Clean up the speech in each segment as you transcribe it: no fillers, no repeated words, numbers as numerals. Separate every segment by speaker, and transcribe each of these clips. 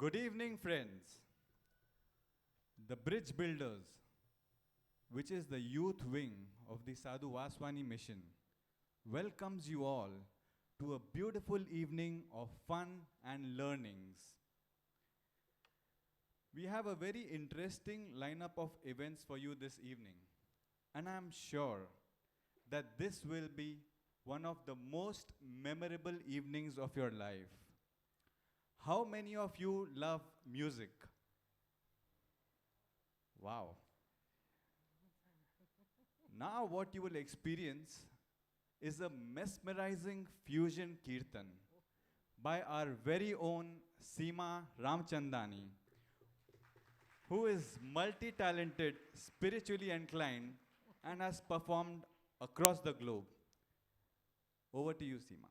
Speaker 1: Good evening, friends. The Bridge Builders, which is the youth wing of the Sadhu Vaswani mission, welcomes you all to a beautiful evening of fun and learnings. We have a very interesting lineup of events for you this evening, and I am sure that this will be one of the most memorable evenings of your life. How many of you love music? Wow. Now what you will experience is a mesmerizing fusion kirtan by our very own Seema Ramchandani, who is multi-talented, spiritually inclined, and has performed across the globe. Over to you, Seema.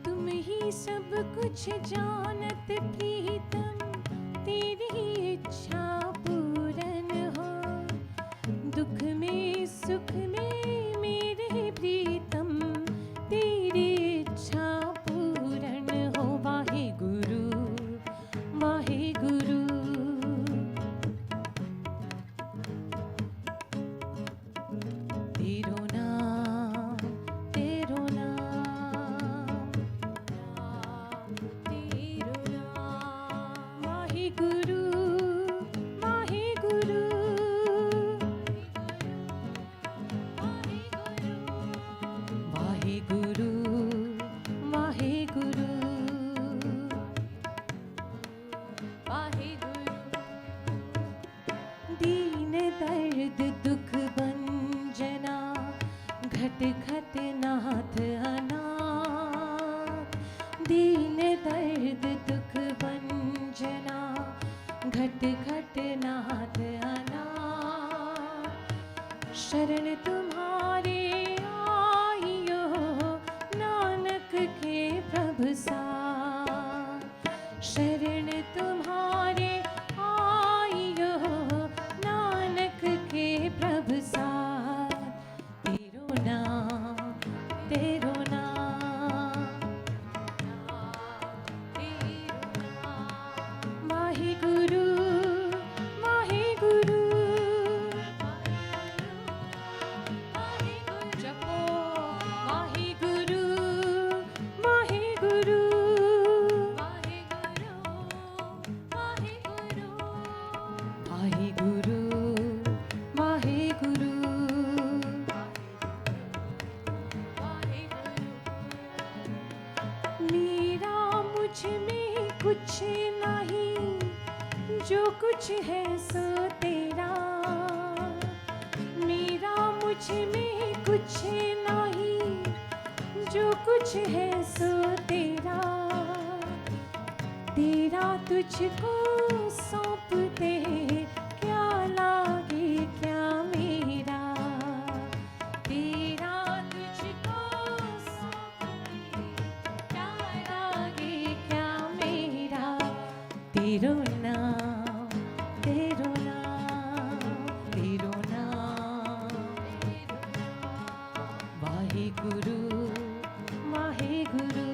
Speaker 2: तुम ही सब कुछ जानत प्रीतम, तेरी इच्छा पूरन हो। दुख में सुख में मेरे प्रीतम, तेरी इच्छा पूरन हो। वाहे गुरु वाहे गुरु। तेरो नाम तेरो नाम, तेरो नाम। वाहे गुरु वाहे गुरु। वाहे गुरु वाहे गुरु। वाहे गुरु। दीन दर्द दुख भंजना, घट घट नाथ अनाथ। दीन दर्द दुख भंजना, घट घट नाथ अनाथ। शरण तुम्हारे आइयो, नानक के प्रभु साथ। शरण तुम्हारे आइयो, नानक के प्रभु साथ। तेरो नाम तेरो नाम, तेरो नाम। वाहे गुरु वाहे गुरु। जपो वाहे गुरु वाहे गुरु। वाहे गुरु वाहे गुरु। वाहे गुरु वाहे गुरु। मेरा मुझ में कुछ नहीं, जो कुछ है सो तेरा। मेरा मुझ में कुछ नहीं, जो कुछ है सो तेरा। तेरा तुझको सौंपते क्या लागे क्या मेरा। तेरा तुझको सौंपते क्या लागे क्या मेरा। तेरो नाम तेरो नाम, तेरो नाम। वाहे गुरु वाहे गुरु।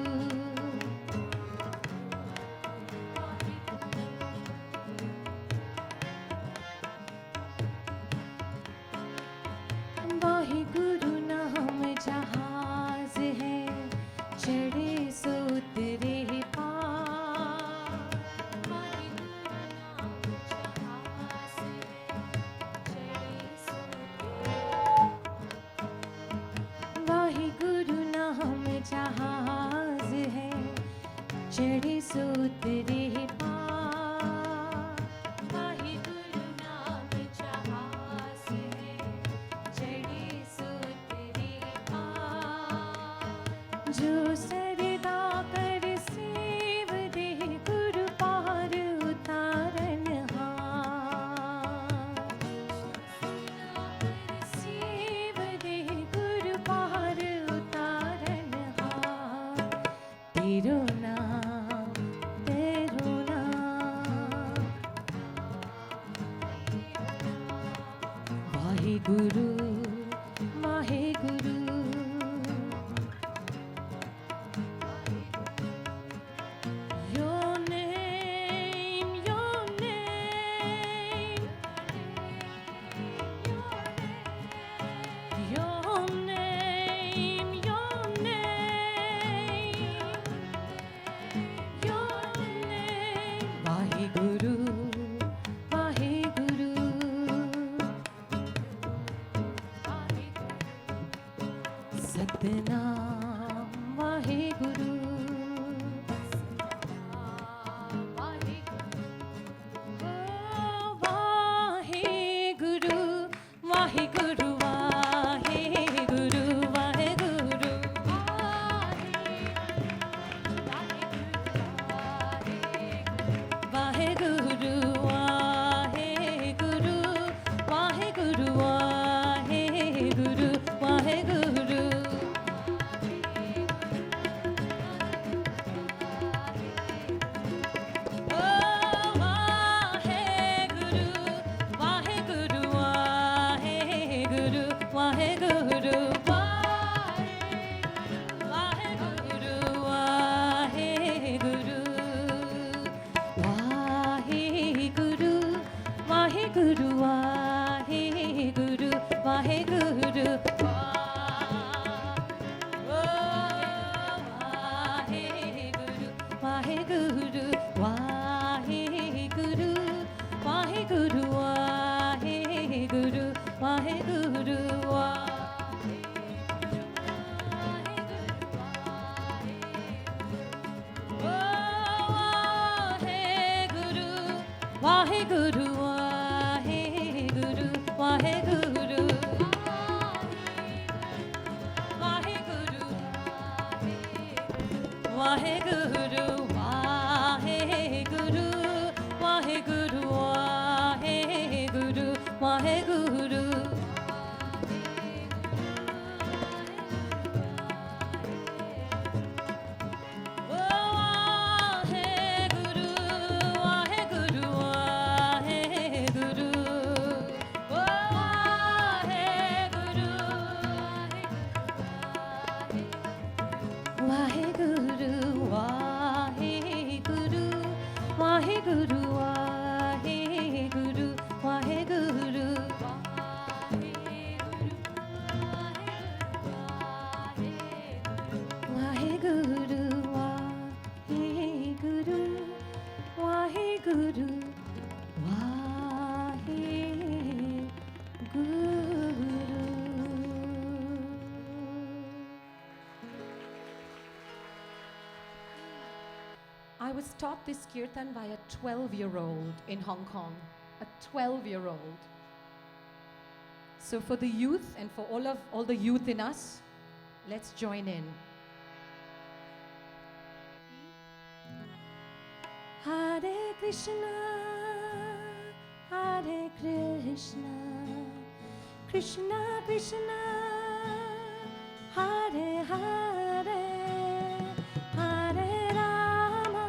Speaker 2: वाहे गुरु नाम जहाज है, चढ़े सो उतरे पार। वाहे गुरु नाम जहाज है, चढ़े सो उतरे। वाहे गुरु नाम जहाज है, चढ़े सो उतरे पार। वाहे गुरु नाम जहाज है, चढ़े सो उतरे पार। जो सरदा कर सेव दे, गुरु पार उतारन हार। सेव दे गुरु पार उतारन हार। तेरो नाम तेरो नाम। Wahe Guru Wahe Guru. योने Satnam Waheguru Waheguru Waheguru Waheguru Waheguru Waheguru Waheguru Waheguru Waheguru Waheguru Guru Vahe Guru Vahe Guru Vahe Guru Vahe Guru Vahe Guru Vahe Guru Vahe Guru Vahe Guru Waheguru Waheguru Waheguru Waheguru Waheguru Waheguru Waheguru Guru Vahe Guru Vahe Guru Vahe Guru Vahe Guru Vahe Guru Vahe Guru. I was taught this kirtan by a 12-year-old in Hong Kong, a 12-year-old. So for the youth and for all the youth in us, let's join in. Hare Krishna, Hare Krishna, Krishna Krishna, Hare Hare, Hare Rama,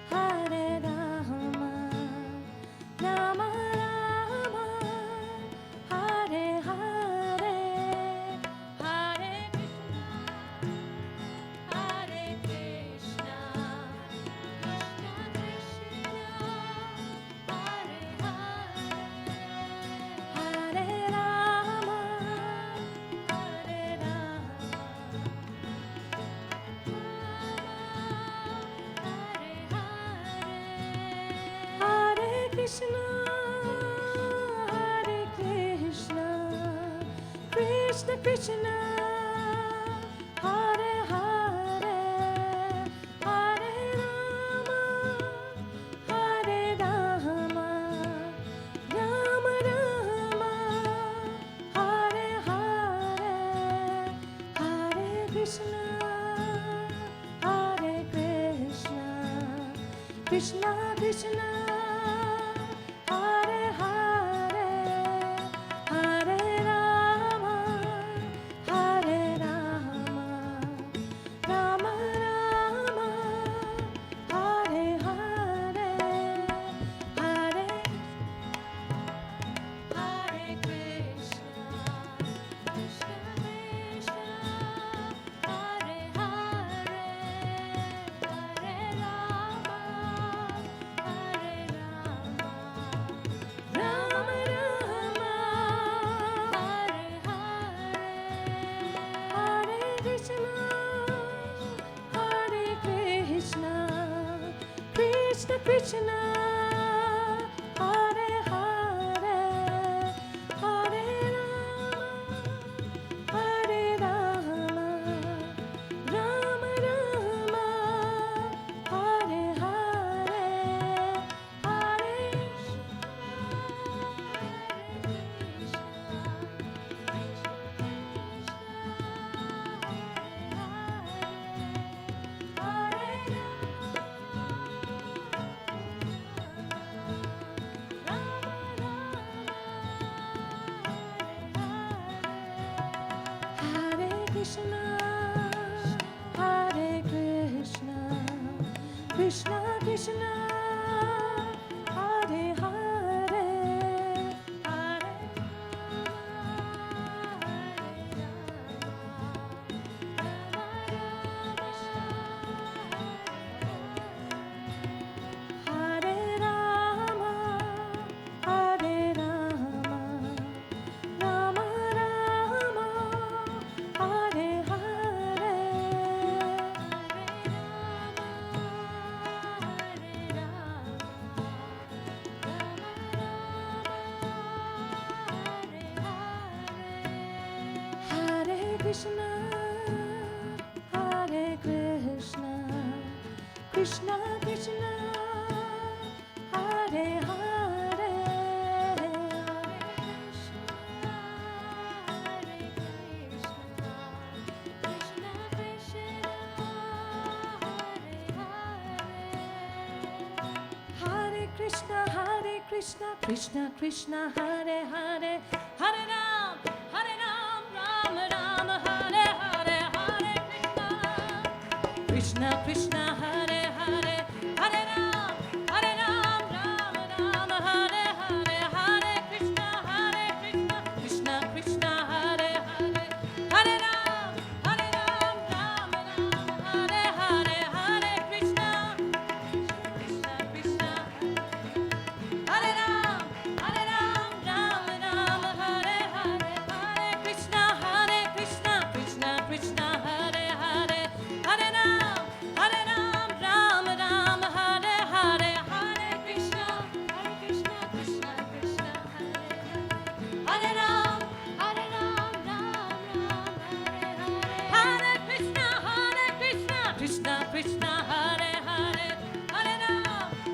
Speaker 2: Hare Rama, Rama Rama, Hare Hare, Hare Krishna, Hare Krishna, Krishna Krishna, Hare Hare, Hare Rama, Hare Rama, Rama Rama, Hare Hare, Hare Krishna, Krishna Krishna, Hare Hare, Hare Rama, Hare Rama, Rama Rama, Hare Hare, Hare Krishna, Krishna Krishna, Hare Hare, Hare Rama, Hare Rama, Rama Rama, Hare Hare, Hare Krishna, Krishna Krishna, Hare Hare, Hare Rama, Hare Rama, Krishna Krishna Hare Hare Hare Rama Hare Rama Rama Rama Hare Hare Hare Krishna Hare Krishna Krishna Krishna Hare Hare Hare Krishna Hare Krishna Krishna Krishna Hare Hare Hare Ram Ram Ram Hare Hare Hare Krishna Krishna Hare Hare Hare Ram Ram Ram Hare Hare Hare Krishna Krishna Krishna Hare Hare Hare Ram Ram Ram Hare Hare Hare Krishna Krishna Hare Ram Ram Ram Hare Hare Hare Krishna Krishna Krishna Hare Hare Hare Ram Ram Ram Hare Hare Hare Krishna Krishna Krishna Hare Ram Hare Krishna Krishna Krishna Hare Hare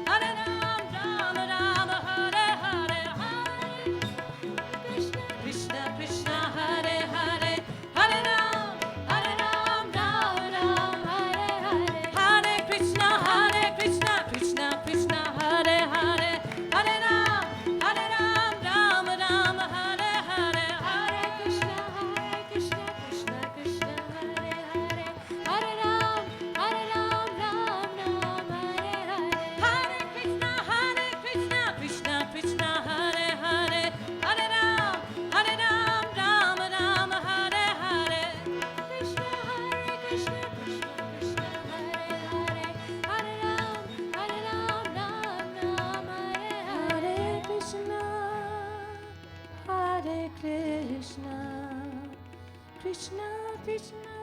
Speaker 2: Hare Ram Ram Hare Hare Hare Krishna Krishna Hare Hare Hare Ram Ram Hare Hare Hare Krishna Krishna Krishna Hare Hare Hare Ram Ram Hare Hare Hare Krishna Krishna Hare Hare Hare Ram Hare Hare Krishna Krishna Hare Hare Hare Ram Ram Hare Hare Krishna Krishna Hare Hare Hare Ram Ram Hare Krishna Hare Krishna Krishna Krishna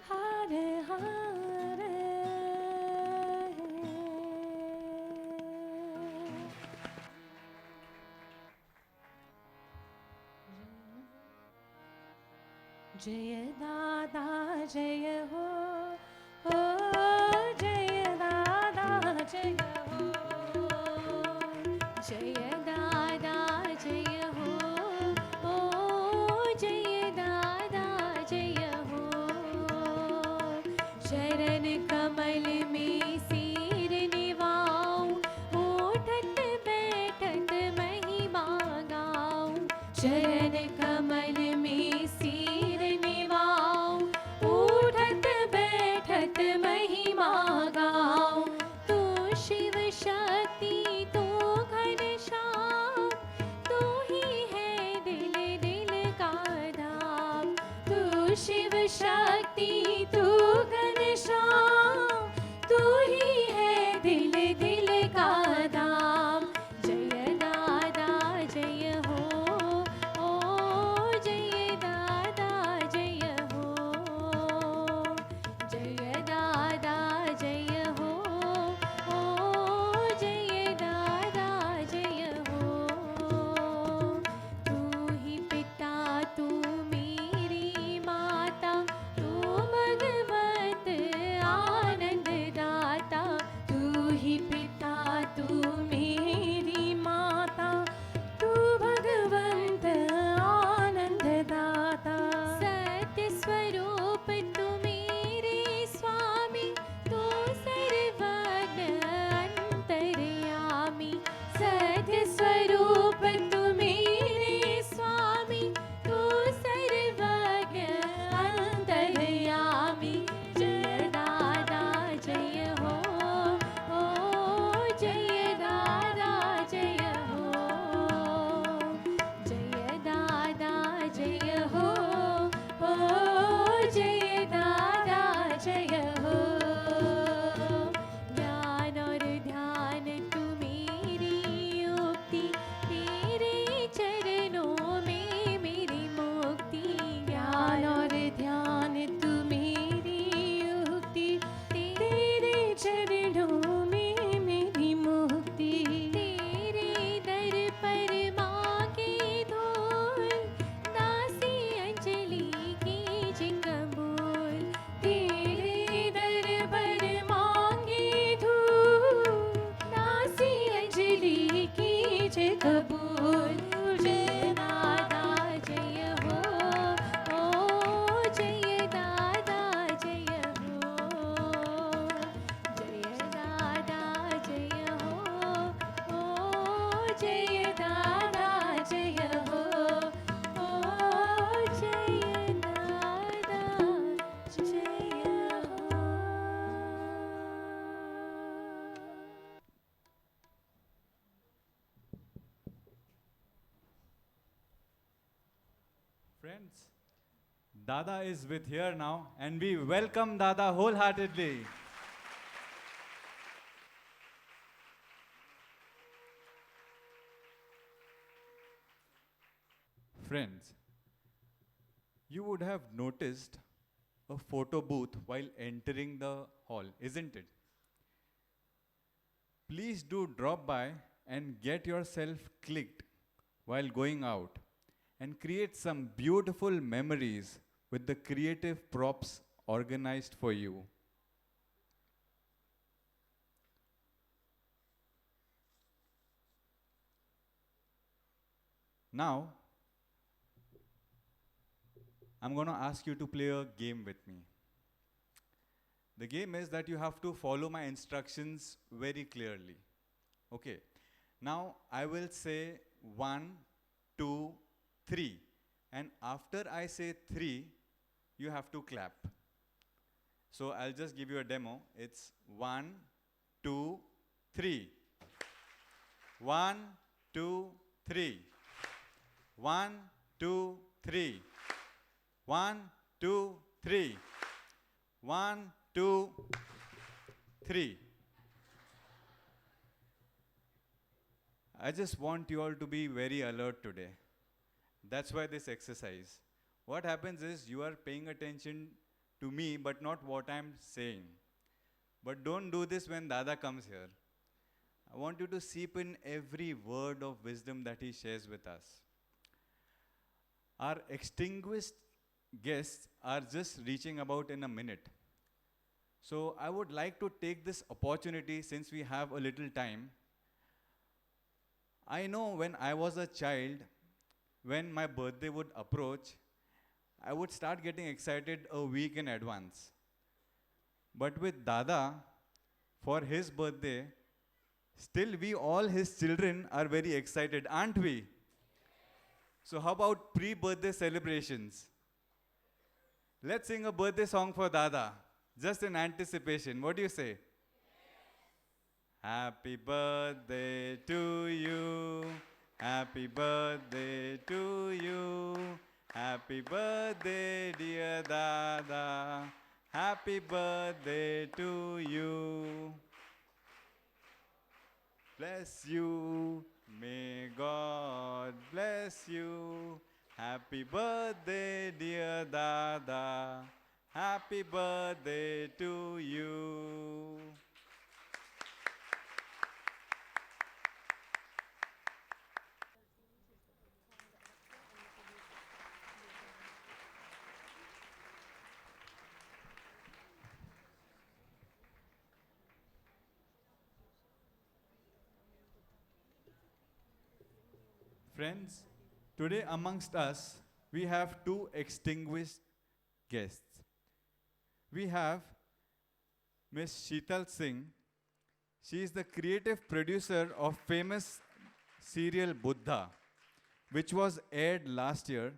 Speaker 2: Hare Hare Jaya Dada Jaya Ho Ho Jaya Dada Jaya Ho Jaya Dada Jaya Ho Ho Jaya Dada Jaya Ho Charan kamal mein seer nivaau Uthat baitat mahima gaau Charan kamal mein seer nivaau Uthat baitat mahima gaau Tu Shiv Shakti Tu Ghanshyam तू ही है दिल दिल का धाम तू शिव शक्ति तू Ghanshyam
Speaker 1: Dada is with here now, and we welcome Dada wholeheartedly. Friends, you would have noticed a photo booth while entering the hall, isn't it? Please do drop by and get yourself clicked while going out and create some beautiful memories with the creative props organized for you. Now, I'm going to ask you to play a game with me. The game is that you have to follow my instructions very clearly. Okay. Now I will say 1, 2, 3. And after I say 3, you have to clap. So I'll just give you a demo. It's 1, 2, 3. 1, 2, 3. 1, 2, 3. 1, 2, 3. 1, 2, 3. I just want you all to be very alert today. That's why this exercise. What happens is you are paying attention to me but not what I'm saying. But don't do this when Dada comes here. I want you to seep in every word of wisdom that he shares with us. Our extinguished guests are just reaching about in a minute. So I would like to take this opportunity since we have a little time. I know when I was a child, when my birthday would approach, I would start getting excited a week in advance. But with Dada, for his birthday, still we all his children are very excited, aren't we? So how about pre-birthday celebrations? Let's sing a birthday song for Dada, just in anticipation. What do you say? Happy birthday to you. Happy birthday to you. Happy birthday, dear Dada. Happy birthday to you. Bless you. May God bless you. Happy birthday, dear Dada. Happy birthday to you. Friends, today amongst us, we have two extinguished guests. We have Miss Sheetal Singh. She is the creative producer of famous serial Buddha, which was aired last year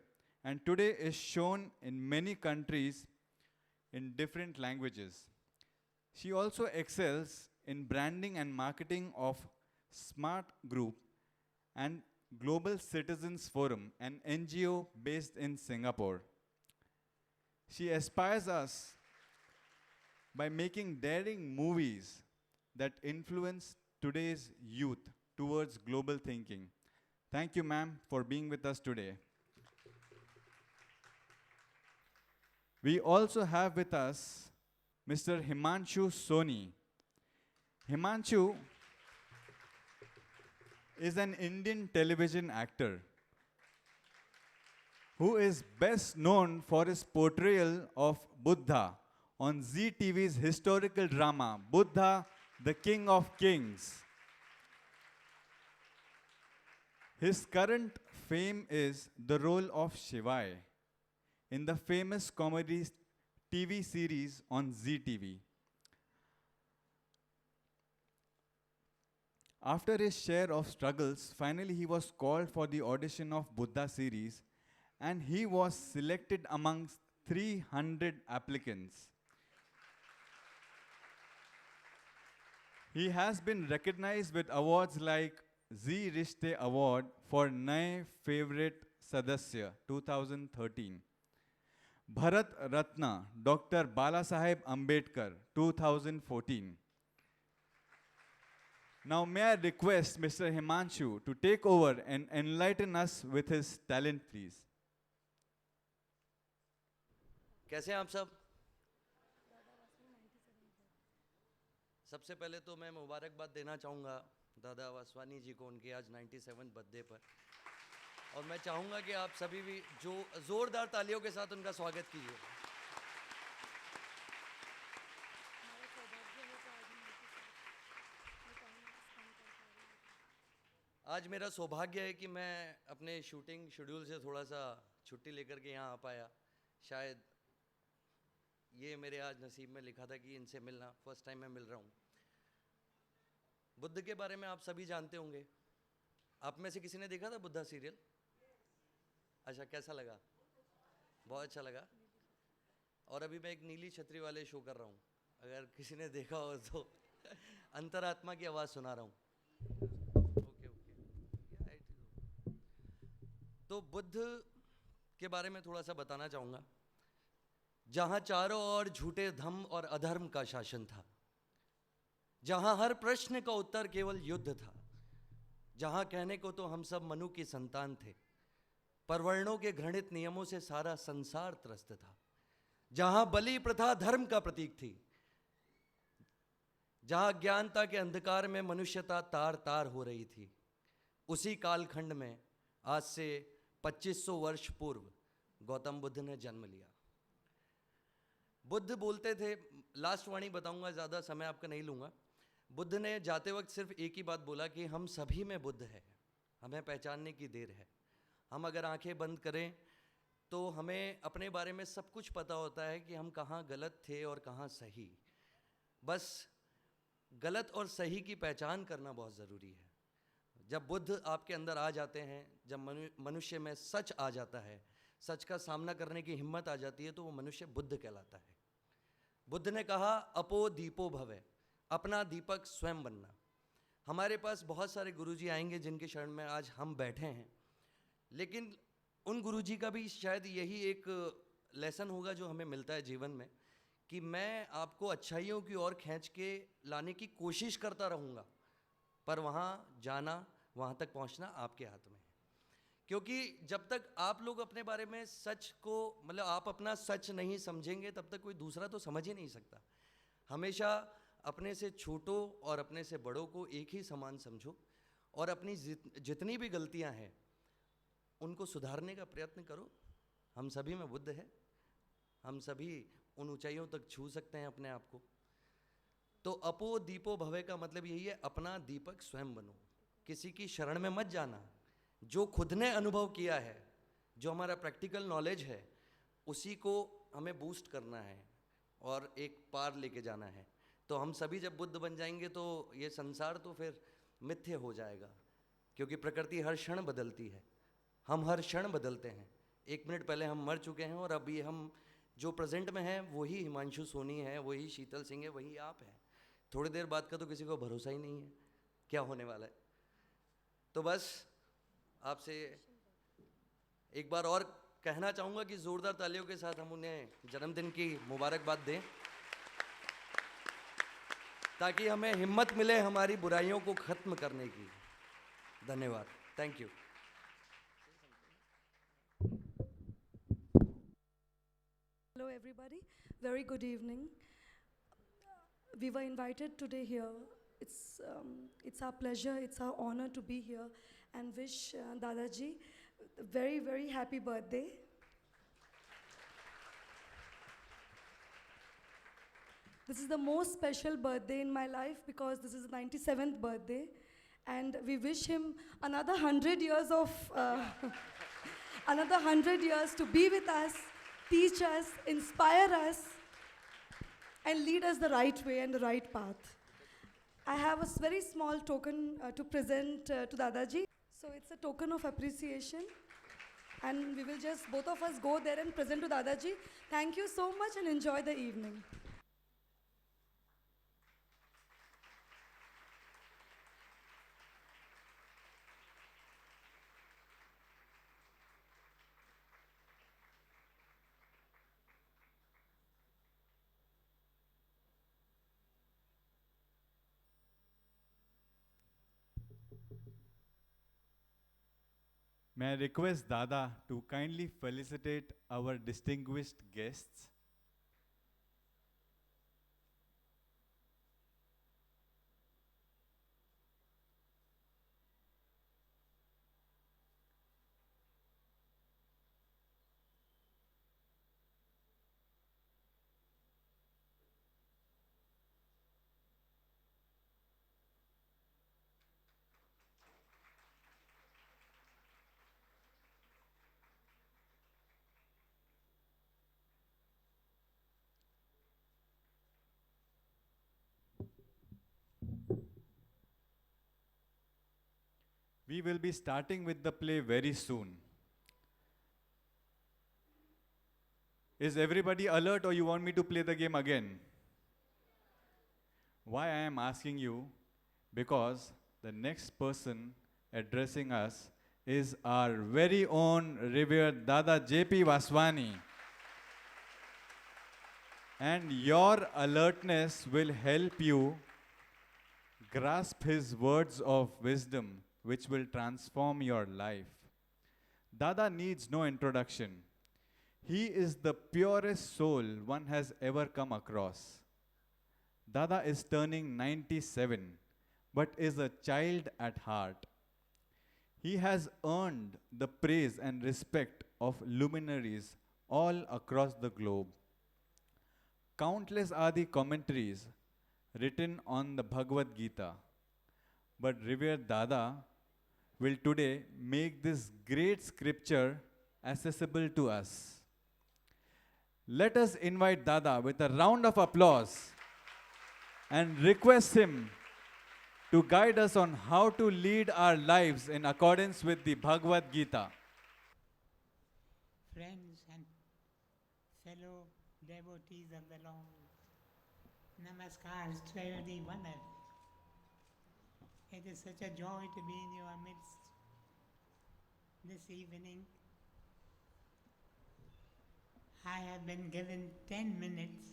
Speaker 1: and today is shown in many countries in different languages. She also excels in branding and marketing of Smart Group and Global Citizens Forum, an NGO based in Singapore. She inspires us by making daring movies that influence today's youth towards global thinking. Thank you, ma'am, for being with us today. We also have with us Mr. Himanshu Soni. Himanshu is an Indian television actor who is best known for his portrayal of Buddha on Zee TV's historical drama, Buddha, the King of Kings. His current fame is the role of Shivai in the famous comedy TV series on Zee TV. After his share of struggles, finally he was called for the audition of Buddha series and he was selected amongst 300 applicants. He has been recognized with awards like Zee Rishte Award for Naye Favorite Sadasya 2013. Bharat Ratna, Dr. Balasaheb Ambedkar, 2014. Now may I request Mr. Himanshu to take over and enlighten us with his talent, please.
Speaker 3: कैसे हैं आप सब? सबसे पहले तो मैं मुबारकबाद देना चाहूँगा दादा वासवानी जी को उनके आज 97 बर्थडे पर, और मैं चाहूँगा कि आप सभी भी जो ज़ोरदार तालियों के साथ उनका स्वागत कीजिए। आज मेरा सौभाग्य है कि मैं अपने शूटिंग शेड्यूल से थोड़ा सा छुट्टी लेकर के यहाँ आ पाया। शायद ये मेरे आज नसीब में लिखा था कि इनसे मिलना, फर्स्ट टाइम मैं मिल रहा हूँ। बुद्ध के बारे में आप सभी जानते होंगे। आप में से किसी ने देखा था बुद्धा सीरियल? अच्छा, कैसा लगा? बहुत अच्छा लगा। और अभी मैं एक नीली छतरी वाले शो कर रहा हूँ, अगर किसी ने देखा हो तो अंतरात्मा की आवाज़ सुना रहा हूँ। Okay okay. तो बुद्ध के बारे में थोड़ा सा बताना चाहूँगा। जहाँ चारों ओर झूठे धर्म और अधर्म का शासन था, जहाँ हर प्रश्न का उत्तर केवल युद्ध था, जहाँ कहने को तो हम सब मनु की संतान थे, पर वर्णों के घृणित नियमों से सारा संसार त्रस्त था, जहाँ बलि प्रथा धर्म का प्रतीक थी, जहाँ ज्ञानता के अंधकार में मनुष्यता तार तार हो रही थी, उसी कालखंड में आज से 2500 वर्ष पूर्व गौतम बुद्ध ने जन्म लिया। बुद्ध बोलते थे, लास्ट वाणी बताऊंगा, ज़्यादा समय आपका नहीं लूँगा। बुद्ध ने जाते वक्त सिर्फ एक ही बात बोला कि हम सभी में बुद्ध है, हमें पहचानने की देर है। हम अगर आंखें बंद करें तो हमें अपने बारे में सब कुछ पता होता है कि हम कहाँ गलत थे और कहाँ सही। बस गलत और सही की पहचान करना बहुत ज़रूरी है। जब बुद्ध आपके अंदर आ जाते हैं, जब मनुष्य में सच आ जाता है, सच का सामना करने की हिम्मत आ जाती है, तो वो मनुष्य बुद्ध कहलाता है। बुद्ध ने कहा, अपो दीपो भवे, अपना दीपक स्वयं बनना। हमारे पास बहुत सारे गुरुजी आएंगे जिनके शरण में आज हम बैठे हैं, लेकिन उन गुरुजी का भी शायद यही एक लेसन होगा जो हमें मिलता है जीवन में, कि मैं आपको अच्छाइयों की ओर खींच के लाने की कोशिश करता रहूँगा, पर वहाँ जाना, वहाँ तक पहुँचना आपके हाथ में है। क्योंकि जब तक आप लोग अपने बारे में सच को, मतलब आप अपना सच नहीं समझेंगे, तब तक कोई दूसरा तो समझ ही नहीं सकता। हमेशा अपने से छोटों और अपने से बड़ों को एक ही समान समझो, और अपनी जितनी भी गलतियां हैं उनको सुधारने का प्रयत्न करो। हम सभी में बुद्ध है, हम सभी उन ऊंचाइयों तक छू सकते हैं अपने आप को। तो अपो दीपो भवे का मतलब यही है, अपना दीपक स्वयं बनो, किसी की शरण में मत जाना। जो खुद ने अनुभव किया है, जो हमारा प्रैक्टिकल नॉलेज है, उसी को हमें बूस्ट करना है और एक पार लेके जाना है। तो हम सभी जब बुद्ध बन जाएंगे तो ये संसार तो फिर मिथ्य हो जाएगा, क्योंकि प्रकृति हर क्षण बदलती है, हम हर क्षण बदलते हैं। 1 मिनट पहले हम मर चुके हैं और अभी हम जो प्रेजेंट में हैं वही हिमांशु सोनी है, वही शीतल सिंह है, वही आप हैं। थोड़ी देर बाद का तो किसी को भरोसा ही नहीं है क्या होने वाला है। तो बस आपसे एक बार और कहना चाहूँगा कि ज़ोरदार तालियों के साथ हम उन्हें जन्मदिन की मुबारकबाद दें, ताकि हमें हिम्मत मिले हमारी बुराइयों को ख़त्म करने की। धन्यवाद। Thank you.
Speaker 4: Hello everybody, very good evening. We were invited today here. It's our pleasure, it's our honor to be here and wish Dadaji a very, very happy birthday. This is the most special birthday in my life because this is the 97th birthday, and we wish him another 100 years of another 100 years to be with us, teach us, inspire us, and lead us the right way and the right path. I have a very small token to present to Dadaji. So it's a token of appreciation, and we will just, both of us, go there and present to Dadaji. Thank you so much and enjoy the evening.
Speaker 1: May I request Dada to kindly felicitate our distinguished guests? We will be starting with the play very soon. Is everybody alert or you want me to play the game again? Why I am asking you? Because the next person addressing us is our very own revered Dada JP Vaswani. And your alertness will help you grasp his words of wisdom, which will transform your life. Dada needs no introduction. He is the purest soul one has ever come across. Dada is turning 97, but is a child at heart. He has earned the praise and respect of luminaries all across the globe. Countless are the commentaries written on the Bhagavad Gita, but revered Dada will today make this great scripture accessible to us. Let us invite Dada with a round of applause and request him to guide us on how to lead our lives in accordance with the Bhagavad Gita.
Speaker 5: Friends and fellow devotees of the Lord, namaskars to every one of you. It is such a joy to be in your midst this evening. I have been given 10 minutes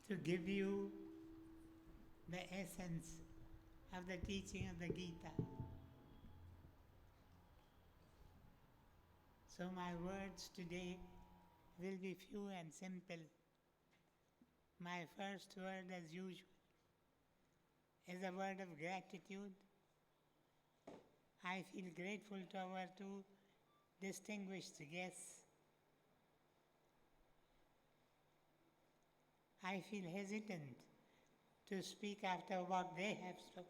Speaker 5: to give you the essence of the teaching of the Gita. So my words today will be few and simple. My first word, as usual, is a word of gratitude. I feel grateful to our two distinguished guests. I feel hesitant to speak after what they have spoken.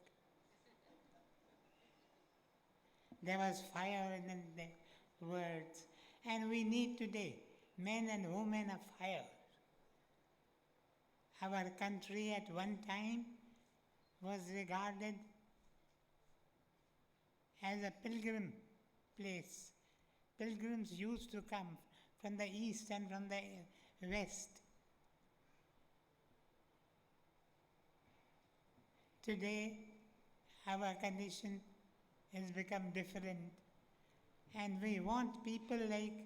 Speaker 5: There was fire in the words, and we need today men and women of fire. Our country at one time was regarded as a pilgrim place. Pilgrims used to come from the east and from the west. Today, our condition has become different, and we want people like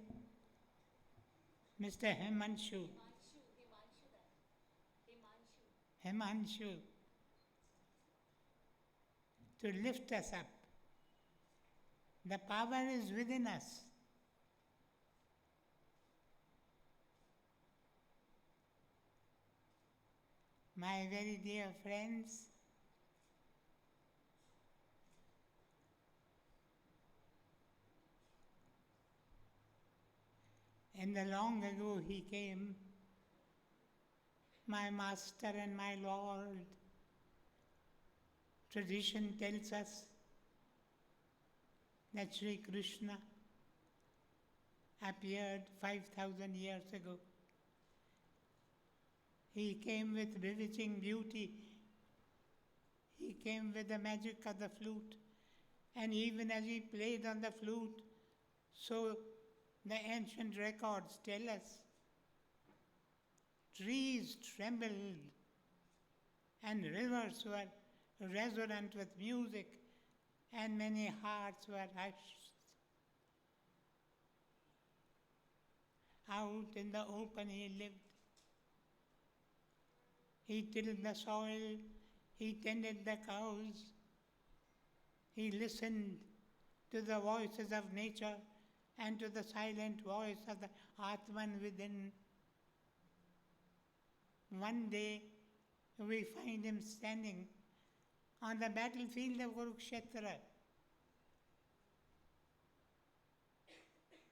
Speaker 5: Mr. Himanshu to lift us up. The power is within us. My very dear friends, in the long ago he came, my master and my Lord. Tradition tells us that Sri Krishna appeared 5,000 years ago. He came with bewitching beauty. He came with the magic of the flute. And even as he played on the flute, so the ancient records tell us, trees trembled and rivers were resonant with music, and many hearts were hushed. Out in the open he lived. He tilled the soil, he tended the cows, he listened to the voices of nature and to the silent voice of the Atman within. One day, we find him standing on the battlefield of Kurukshetra.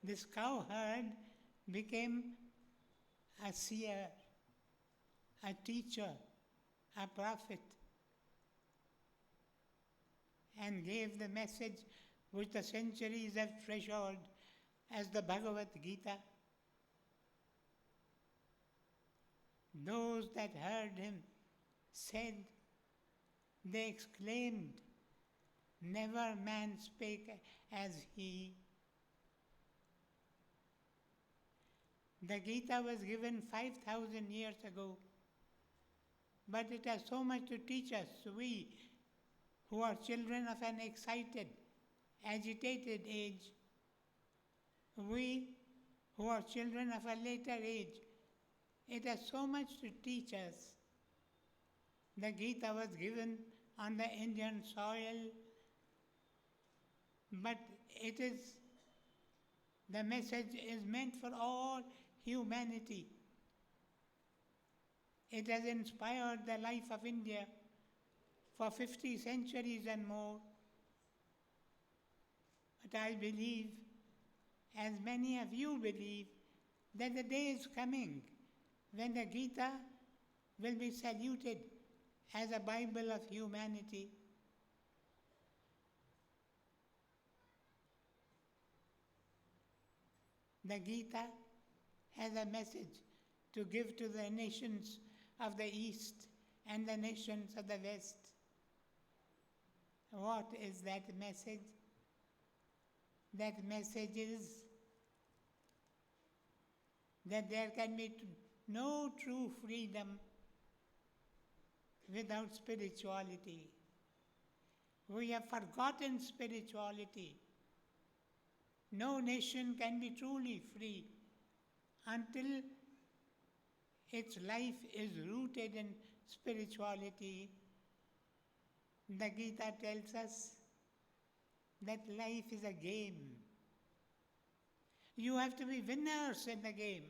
Speaker 5: This cowherd became a seer, a teacher, a prophet, and gave the message which the centuries have treasured as the Bhagavad Gita. Those that heard him said, they exclaimed, never man spake as he. The Gita was given 5,000 years ago, but it has so much to teach us. We, who are children of an excited, agitated age, we, who are children of a later age, it has so much to teach us. The Gita was given on the Indian soil, but the message is meant for all humanity. It has inspired the life of India for 50 centuries and more. But I believe, as many of you believe, that the day is coming when the Gita will be saluted as a Bible of humanity. The Gita has a message to give to the nations of the East and the nations of the West. What is that message? That message is that there can be no true freedom without spirituality. We have forgotten spirituality. No nation can be truly free until its life is rooted in spirituality. The Gita tells us that life is a game. You have to be winners in the game.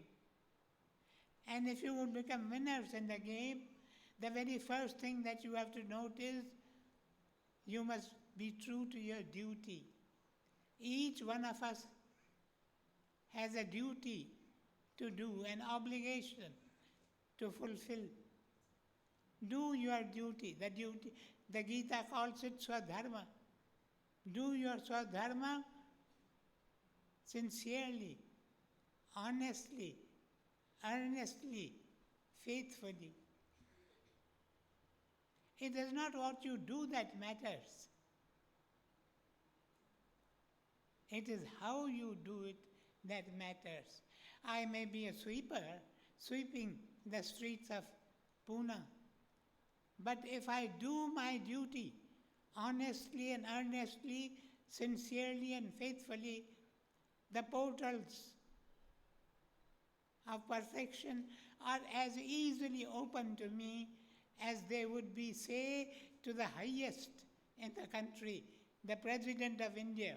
Speaker 5: And if you will become winners in the game, the very first thing that you have to note is you must be true to your duty. Each one of us has a duty to do, an obligation to fulfill. Do your duty. The Gita calls it Swadharma. Do your Swadharma sincerely, honestly, earnestly, faithfully. It is not what you do that matters. It is how you do it that matters. I may be a sweeper, sweeping the streets of Pune, but if I do my duty honestly and earnestly, sincerely and faithfully, the portals of perfection are as easily open to me as they would be, say, to the highest in the country, the President of India,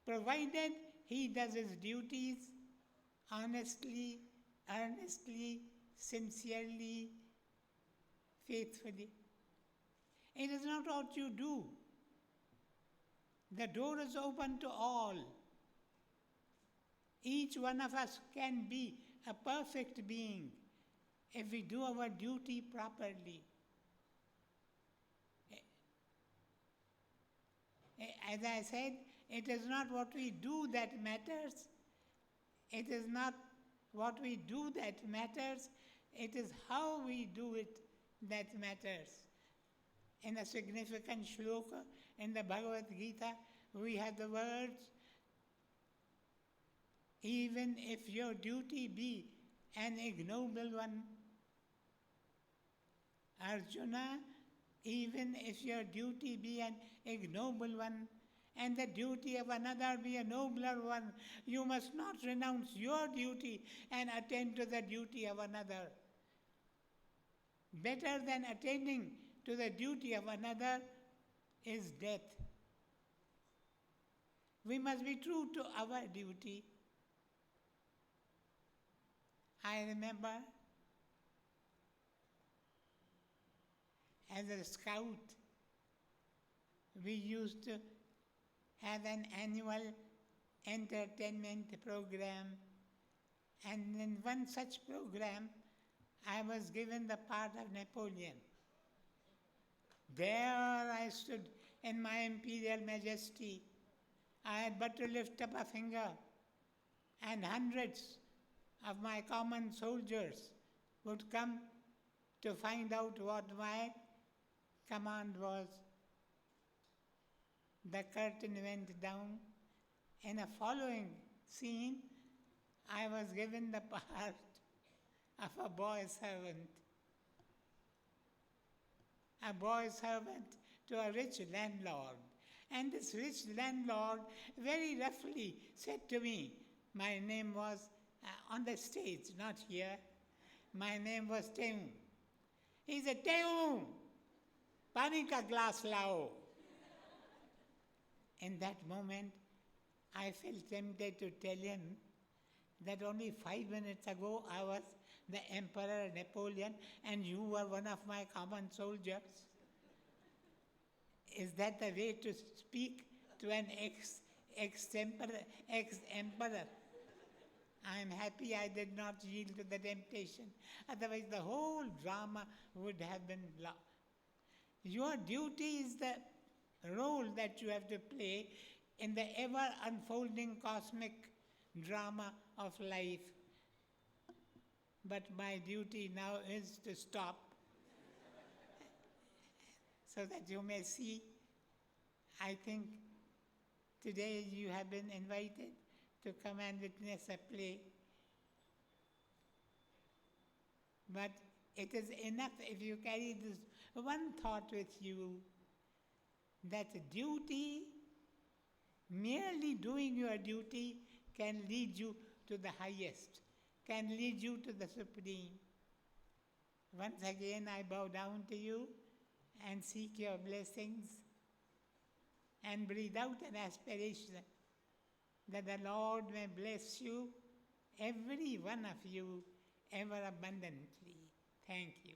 Speaker 5: provided he does his duties honestly, earnestly, sincerely, faithfully. It is not what you do. The door is open to all. Each one of us can be a perfect being if we do our duty properly. As I said, it is not what we do that matters. It is not what we do that matters. It is how we do it that matters. In a significant shloka in the Bhagavad Gita, we have the words, even if your duty be an ignoble one, Arjuna, even if your duty be an ignoble one, and the duty of another be a nobler one, you must not renounce your duty and attend to the duty of another. Better than attending to the duty of another is death. We must be true to our duty. I remember as a scout, we used to have an annual entertainment program, and in one such program, I was given the part of Napoleon. There I stood in my imperial majesty. I had but to lift up a finger, and hundreds of my common soldiers would come to find out what my command was. The curtain went down. In a following scene, I was given the part of a boy servant. A boy servant to a rich landlord. And this rich landlord very roughly said to me, my name was on the stage, not here. My name was Teum. He said, Teum, pani ka glass lao. In that moment, I felt tempted to tell him that only 5 minutes ago I was the Emperor Napoleon and you were one of my common soldiers. Is that the way to speak to an ex-emperor? I am happy I did not yield to the temptation. Otherwise, the whole drama would have been lost. Your duty is the role that you have to play in the ever unfolding cosmic drama of life. But my duty now is to stop so that you may see. I think today you have been invited to come and witness a play. But it is enough if you carry this one thought with you, that duty, merely doing your duty, can lead you to the highest, can lead you to the supreme. Once again, I bow down to you and seek your blessings and breathe out an aspiration that the Lord may bless you, every one of you, ever abundantly. Thank you.